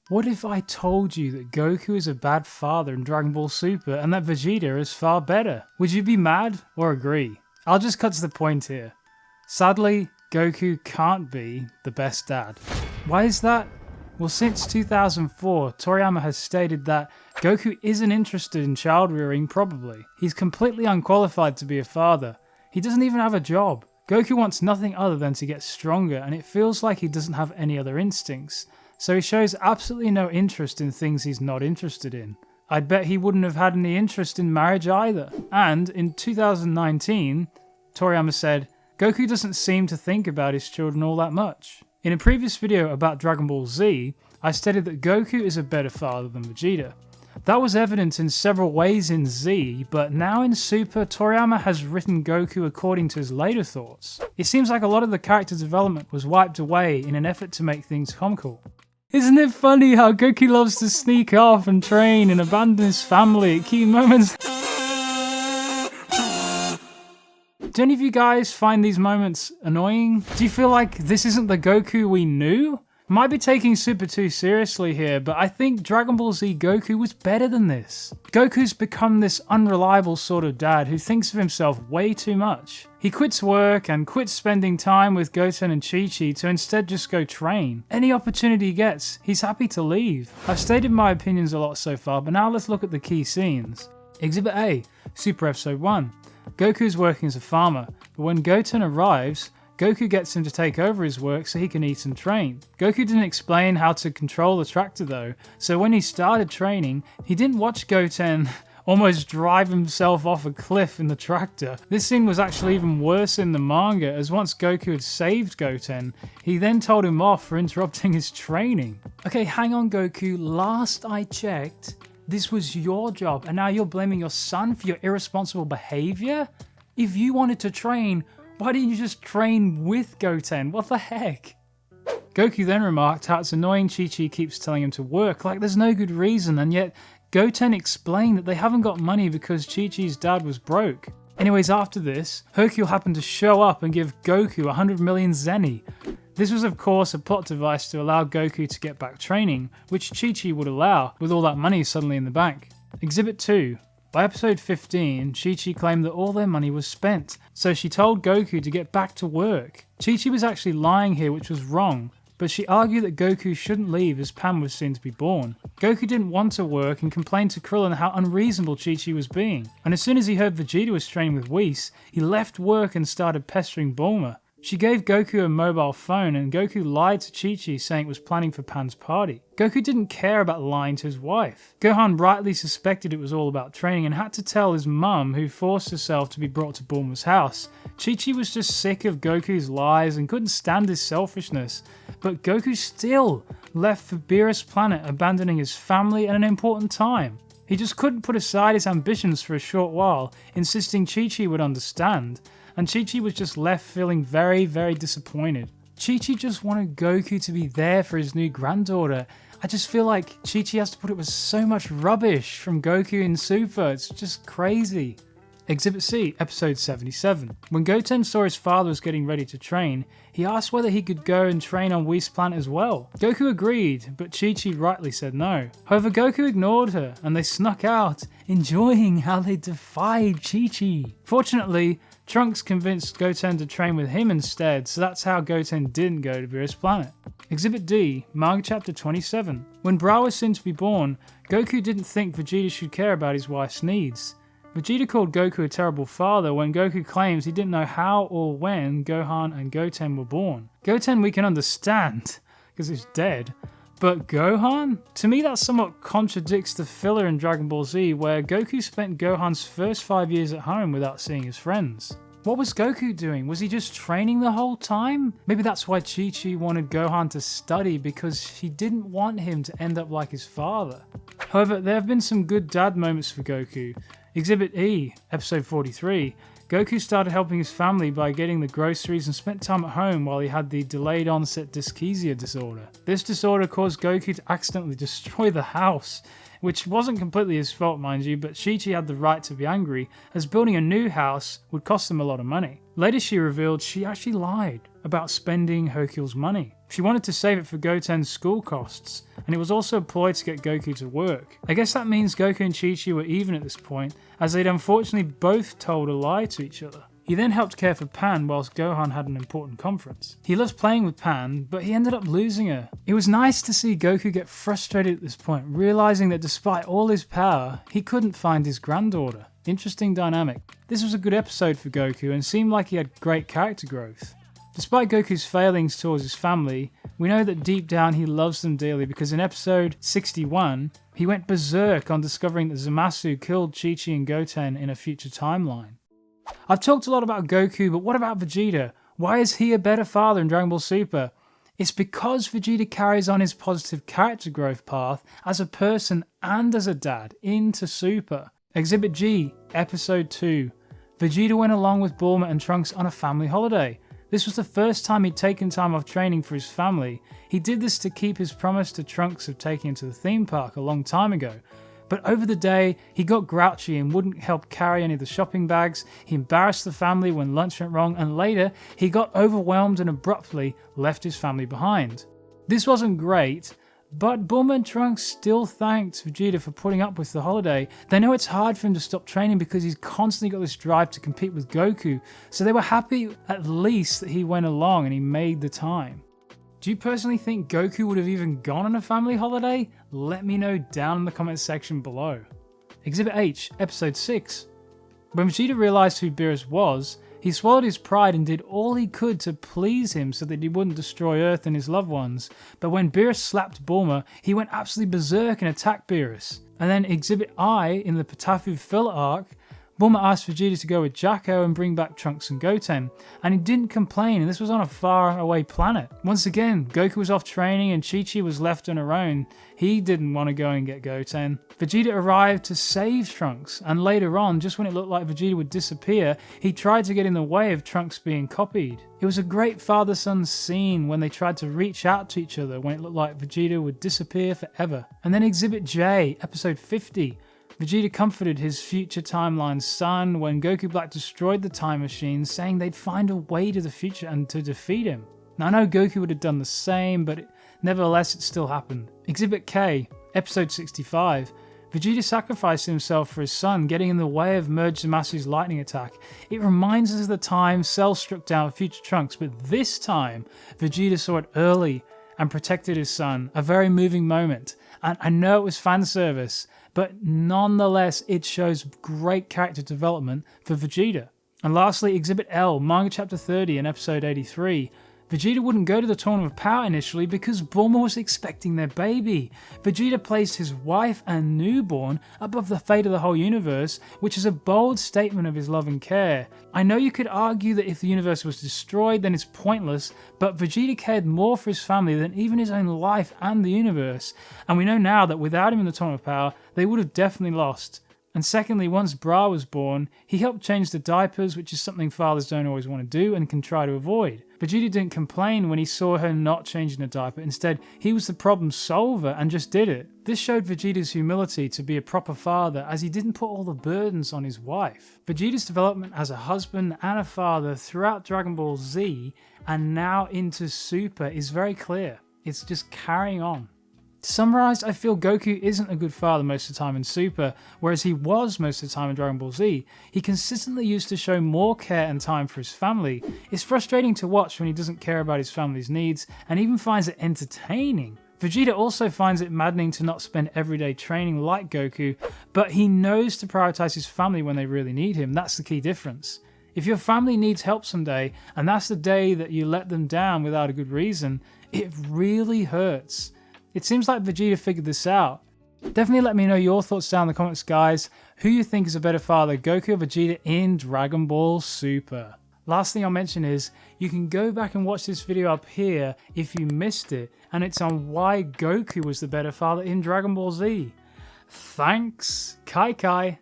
What if I told you that Goku is a bad father in Dragon Ball Super and that Vegeta is far better? Would you be mad or agree? I'll just cut to the point here. Sadly, Goku can't be the best dad. Why is that? Well, since 2004, Toriyama has stated that Goku isn't interested in child rearing probably. He's completely unqualified to be a father. He doesn't even have a job. Goku wants nothing other than to get stronger, and it feels like he doesn't have any other instincts. So he shows absolutely no interest in things he's not interested in. I'd bet he wouldn't have had any interest in marriage either. And in 2019, Toriyama said, Goku doesn't seem to think about his children all that much. In a previous video about Dragon Ball Z, I stated that Goku is a better father than Vegeta. That was evident in several ways in Z, but now in Super, Toriyama has written Goku according to his later thoughts. It seems like a lot of the character development was wiped away in an effort to make things comical. Isn't it funny how Goku loves to sneak off and train and abandon his family at key moments? Do any of you guys find these moments annoying? Do you feel like this isn't the Goku we knew? Might be taking Super too seriously here, but I think Dragon Ball Z Goku was better than this. Goku's become this unreliable sort of dad who thinks of himself way too much. He quits work and quits spending time with Goten and Chi-Chi to instead just go train. Any opportunity he gets, he's happy to leave. I've stated my opinions a lot so far, but now let's look at the key scenes. Exhibit A, Super Episode 1. Goku's working as a farmer, but when Goten arrives, Goku gets him to take over his work so he can eat and train. Goku didn't explain how to control the tractor though, so when he started training, he didn't watch Goten almost drive himself off a cliff in the tractor. This scene was actually even worse in the manga, as once Goku had saved Goten, he then told him off for interrupting his training. Okay, hang on Goku, last I checked, this was your job, and now you're blaming your son for your irresponsible behavior? If you wanted to train, why didn't you just train with Goten? What the heck? Goku then remarked how it's annoying Chi-Chi keeps telling him to work, like there's no good reason, and yet Goten explained that they haven't got money because Chi-Chi's dad was broke. Anyways, after this, Hercule happened to show up and give Goku 100 million zeni. This was of course a plot device to allow Goku to get back training, which Chi-Chi would allow, with all that money suddenly in the bank. Exhibit 2. By episode 15, Chi-Chi claimed that all their money was spent, so she told Goku to get back to work. Chi-Chi was actually lying here, which was wrong, but she argued that Goku shouldn't leave as Pan was soon to be born. Goku didn't want to work and complained to Krillin how unreasonable Chi-Chi was being, and as soon as he heard Vegeta was training with Whis, he left work and started pestering Bulma. She gave Goku a mobile phone and Goku lied to Chi-Chi saying it was planning for Pan's party. Goku didn't care about lying to his wife. Gohan rightly suspected it was all about training and had to tell his mum, who forced herself to be brought to Bulma's house. Chi-Chi was just sick of Goku's lies and couldn't stand his selfishness. But Goku still left for Beerus planet, abandoning his family at an important time. He just couldn't put aside his ambitions for a short while, insisting Chi-Chi would understand. And Chi-Chi was just left feeling very, very disappointed. Chi-Chi just wanted Goku to be there for his new granddaughter. I just feel like Chi-Chi has to put up with so much rubbish from Goku in Super. It's just crazy. Exhibit C, episode 77. When Goten saw his father was getting ready to train, he asked whether he could go and train on Whis planet as well. Goku agreed, but Chi-Chi rightly said no. However, Goku ignored her, and they snuck out, enjoying how they defied Chi-Chi. Fortunately, Trunks convinced Goten to train with him instead, so that's how Goten didn't go to Beerus planet. Exhibit D, manga chapter 27. When Bra was soon to be born, Goku didn't think Vegeta should care about his wife's needs. Vegeta called Goku a terrible father when Goku claims he didn't know how or when Gohan and Goten were born. Goten we can understand, because he's dead. But Gohan? To me that somewhat contradicts the filler in Dragon Ball Z where Goku spent Gohan's first 5 years at home without seeing his friends. What was Goku doing? Was he just training the whole time? Maybe that's why Chi-Chi wanted Gohan to study, because she didn't want him to end up like his father. However, there have been some good dad moments for Goku. Exhibit E, episode 43. Goku started helping his family by getting the groceries and spent time at home while he had the delayed onset dyschezia disorder. This disorder caused Goku to accidentally destroy the house, which wasn't completely his fault, mind you, but Chi-Chi had the right to be angry, as building a new house would cost them a lot of money. Later she revealed she actually lied about spending Hercule's money. She wanted to save it for Goten's school costs, and it was also a ploy to get Goku to work. I guess that means Goku and Chi-Chi were even at this point, as they'd unfortunately both told a lie to each other. He then helped care for Pan whilst Gohan had an important conference. He loves playing with Pan, but he ended up losing her. It was nice to see Goku get frustrated at this point, realizing that despite all his power, he couldn't find his granddaughter. Interesting dynamic. This was a good episode for Goku and seemed like he had great character growth. Despite Goku's failings towards his family, we know that deep down he loves them dearly because in episode 61, he went berserk on discovering that Zamasu killed Chi-Chi and Goten in a future timeline. I've talked a lot about Goku, but what about Vegeta? Why is he a better father in Dragon Ball Super? It's because Vegeta carries on his positive character growth path as a person and as a dad into Super. Exhibit G, Episode 2. Vegeta went along with Bulma and Trunks on a family holiday. This was the first time he'd taken time off training for his family. He did this to keep his promise to Trunks of taking him to the theme park a long time ago. But over the day, he got grouchy and wouldn't help carry any of the shopping bags, he embarrassed the family when lunch went wrong, and later, he got overwhelmed and abruptly left his family behind. This wasn't great, but Bulma and Trunks still thanked Vegeta for putting up with the holiday. They know it's hard for him to stop training because he's constantly got this drive to compete with Goku, so they were happy at least that he went along and he made the time. Do you personally think Goku would have even gone on a family holiday? Let me know down in the comments section below. Exhibit H, Episode 6. When Vegeta realized who Beerus was, he swallowed his pride and did all he could to please him so that he wouldn't destroy Earth and his loved ones. But when Beerus slapped Bulma, he went absolutely berserk and attacked Beerus. And then Exhibit I, in the Patafu filler arc, Bulma asked Vegeta to go with Jacko and bring back Trunks and Goten, and he didn't complain, and this was on a far away planet. Once again, Goku was off training and Chi-Chi was left on her own. He didn't want to go and get Goten. Vegeta arrived to save Trunks, and later on, just when it looked like Vegeta would disappear, he tried to get in the way of Trunks being copied. It was a great father-son scene when they tried to reach out to each other when it looked like Vegeta would disappear forever. And then Exhibit J, Episode 50. Vegeta comforted his future timeline's son when Goku Black destroyed the time machine, saying they'd find a way to the future and to defeat him. Now I know Goku would have done the same, but nevertheless it still happened. Exhibit K, Episode 65. Vegeta sacrificed himself for his son, getting in the way of Merge Zamasu's lightning attack. It reminds us of the time Cell struck down future Trunks, but this time Vegeta saw it early and protected his son. A very moving moment. And I know it was fan service, but nonetheless it shows great character development for Vegeta. And lastly, Exhibit L, Manga Chapter 30 and Episode 83. Vegeta wouldn't go to the Tournament of Power initially because Bulma was expecting their baby. Vegeta placed his wife and newborn above the fate of the whole universe, which is a bold statement of his love and care. I know you could argue that if the universe was destroyed then it's pointless, but Vegeta cared more for his family than even his own life and the universe. And we know now that without him in the Tournament of Power, they would have definitely lost. And secondly, once Bra was born, he helped change the diapers, which is something fathers don't always want to do and can try to avoid. Vegeta didn't complain when he saw her not changing the diaper. Instead, he was the problem solver and just did it. This showed Vegeta's humility to be a proper father, as he didn't put all the burdens on his wife. Vegeta's development as a husband and a father throughout Dragon Ball Z and now into Super is very clear. It's just carrying on. To summarise, I feel Goku isn't a good father most of the time in Super, whereas he was most of the time in Dragon Ball Z. He consistently used to show more care and time for his family. It's frustrating to watch when he doesn't care about his family's needs, and even finds it entertaining. Vegeta also finds it maddening to not spend everyday training like Goku, but he knows to prioritise his family when they really need him. That's the key difference. If your family needs help someday, and that's the day that you let them down without a good reason, it really hurts. It seems like Vegeta figured this out. Definitely let me know your thoughts down in the comments, guys. Who you think is a better father, Goku or Vegeta in Dragon Ball Super? Last thing I'll mention is, you can go back and watch this video up here if you missed it, and it's on why Goku was the better father in Dragon Ball Z. Thanks, Kai Kai.